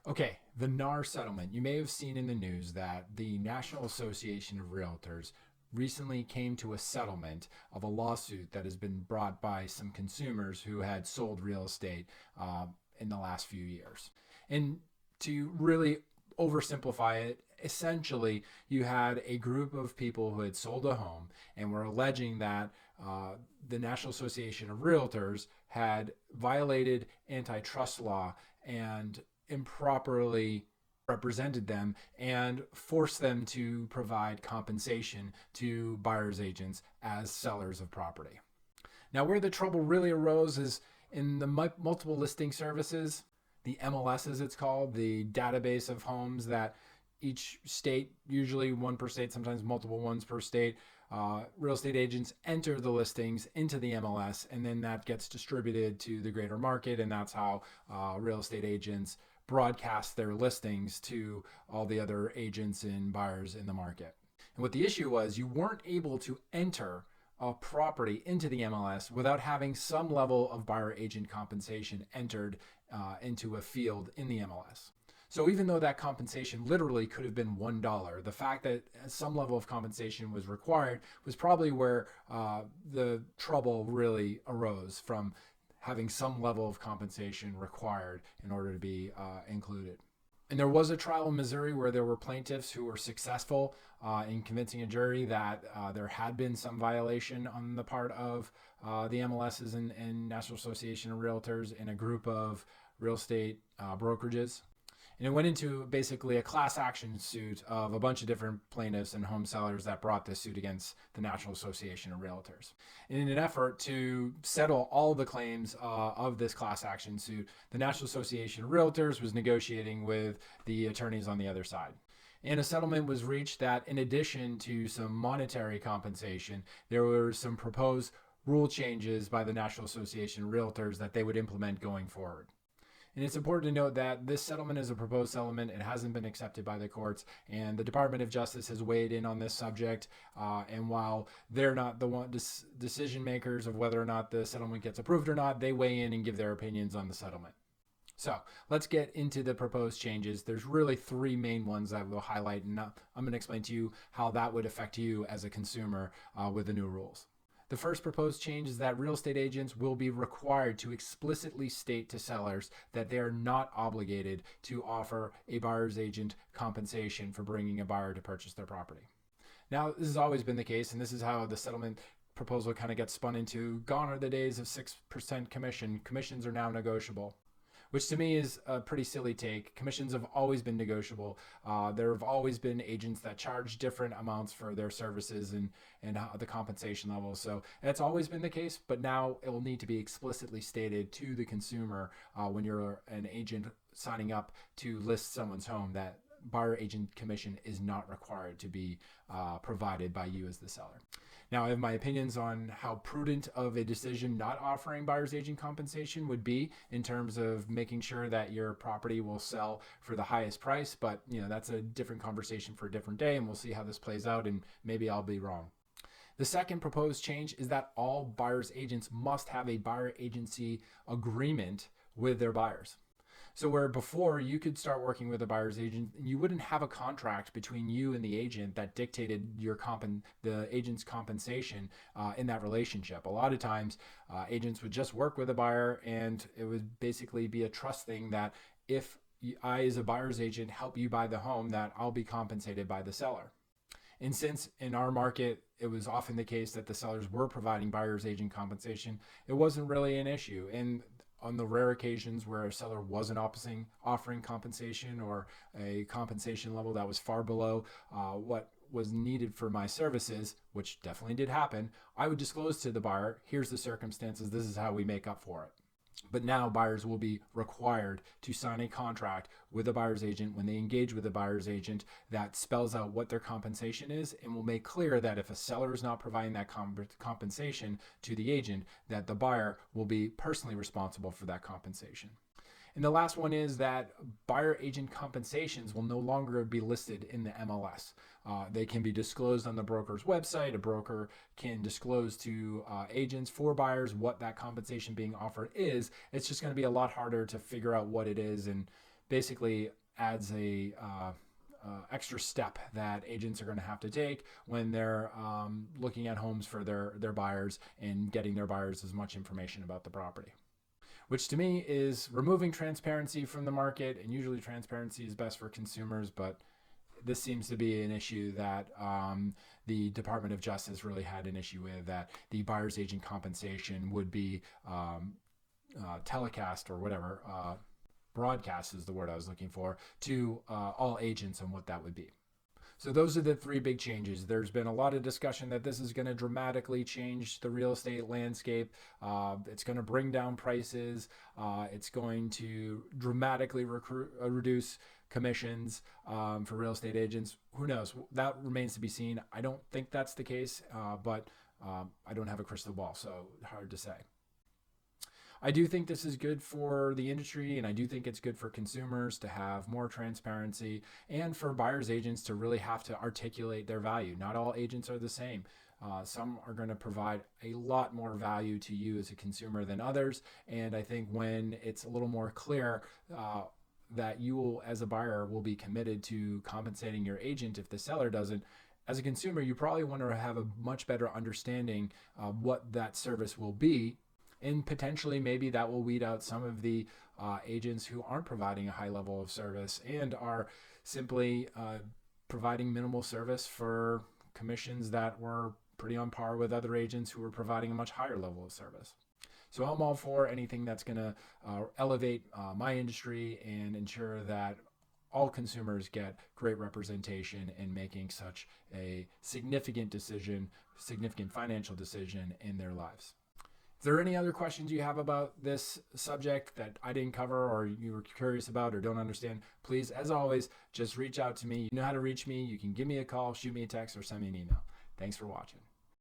Okay, the NAR settlement. You may have seen in the news that the National Association of Realtors recently came to a settlement of a lawsuit that has been brought by some consumers who had sold real estate in the last few years. And to really oversimplify it, essentially, you had a group of people who had sold a home and were alleging that the National Association of Realtors had violated antitrust law and improperly represented them and forced them to provide compensation to buyer's agents as sellers of property. Now, where the trouble really arose is in the multiple listing services, the MLS as it's called, the database of homes that each state, usually one per state, sometimes multiple ones per state, real estate agents enter the listings into the MLS, and then that gets distributed to the greater market, and that's how real estate agents broadcast their listings to all the other agents and buyers in the market. And what the issue was, you weren't able to enter a property into the MLS without having some level of buyer agent compensation entered into a field in the MLS. So even though that compensation literally could have been $1, the fact that some level of compensation was required was probably where the trouble really arose, from having some level of compensation required in order to be included. And there was a trial in Missouri where there were plaintiffs who were successful in convincing a jury that there had been some violation on the part of the MLSs and National Association of Realtors in a group of real estate brokerages. And it went into basically a class action suit of a bunch of different plaintiffs and home sellers that brought this suit against the National Association of Realtors. And in an effort to settle all the claims of this class action suit, the National Association of Realtors was negotiating with the attorneys on the other side. And a settlement was reached that, in addition to some monetary compensation, there were some proposed rule changes by the National Association of Realtors that they would implement going forward. And it's important to note that this settlement is a proposed settlement. It hasn't been accepted by the courts, and the Department of Justice has weighed in on this subject. And while they're not the one decision makers of whether or not the settlement gets approved or not, they weigh in and give their opinions on the settlement. So let's get into the proposed changes. There's really three main ones that we'll highlight, and I'm going to explain to you how that would affect you as a consumer with the new rules. The first proposed change is that real estate agents will be required to explicitly state to sellers that they are not obligated to offer a buyer's agent compensation for bringing a buyer to purchase their property. Now, this has always been the case, and this is how the settlement proposal kind of gets spun into. Gone are the days of 6% commission. Commissions are now negotiable, which to me is a pretty silly take. Commissions have always been negotiable. There have always been agents that charge different amounts for their services and the compensation level. So that's always been the case, but now it will need to be explicitly stated to the consumer when you're an agent signing up to list someone's home that buyer agent commission is not required to be provided by you as the seller. Now, I have my opinions on how prudent of a decision not offering buyer's agent compensation would be in terms of making sure that your property will sell for the highest price. But, that's a different conversation for a different day, and we'll see how this plays out, and maybe I'll be wrong. The second proposed change is that all buyer's agents must have a buyer agency agreement with their buyers. So where before you could start working with a buyer's agent, you wouldn't have a contract between you and the agent that dictated the agent's compensation in that relationship. A lot of times agents would just work with a buyer, and it would basically be a trust thing that if I, as a buyer's agent, help you buy the home, that I'll be compensated by the seller. And since in our market, it was often the case that the sellers were providing buyer's agent compensation, it wasn't really an issue. And on the rare occasions where a seller wasn't offering compensation, or a compensation level that was far below what was needed for my services, which definitely did happen, I would disclose to the buyer, here's the circumstances, this is how we make up for it. But now buyers will be required to sign a contract with a buyer's agent when they engage with a buyer's agent that spells out what their compensation is, and will make clear that if a seller is not providing that compensation to the agent, that the buyer will be personally responsible for that compensation. And the last one is that buyer agent compensations will no longer be listed in the MLS. They can be disclosed on the broker's website. A broker can disclose to agents for buyers what that compensation being offered is. It's just going to be a lot harder to figure out what it is, and basically adds a extra step that agents are going to have to take when they're looking at homes for their buyers and getting their buyers as much information about the property, which to me is removing transparency from the market. And usually transparency is best for consumers, but this seems to be an issue that the Department of Justice really had an issue with, that the buyer's agent compensation would be telecast or whatever, broadcast is the word I was looking for, to all agents and what that would be. So those are the three big changes. There's been a lot of discussion that this is going to dramatically change the real estate landscape. It's going to bring down prices. It's going to dramatically reduce commissions for real estate agents. Who knows? That remains to be seen. I don't think that's the case, but I don't have a crystal ball, so hard to say. I do think this is good for the industry, and I do think it's good for consumers to have more transparency, and for buyers agents to really have to articulate their value. Not all agents are the same. Some are going to provide a lot more value to you as a consumer than others. And I think when it's a little more clear that you will, as a buyer, will be committed to compensating your agent if the seller doesn't, as a consumer, you probably want to have a much better understanding of what that service will be. And potentially maybe that will weed out some of the agents who aren't providing a high level of service and are simply providing minimal service for commissions that were pretty on par with other agents who were providing a much higher level of service. So I'm all for anything that's going to elevate my industry and ensure that all consumers get great representation in making such a significant financial decision in their lives. If there are any other questions you have about this subject that I didn't cover or you were curious about or don't understand, please, as always, just reach out to me. You know how to reach me. You can give me a call, shoot me a text, or send me an email. Thanks for watching.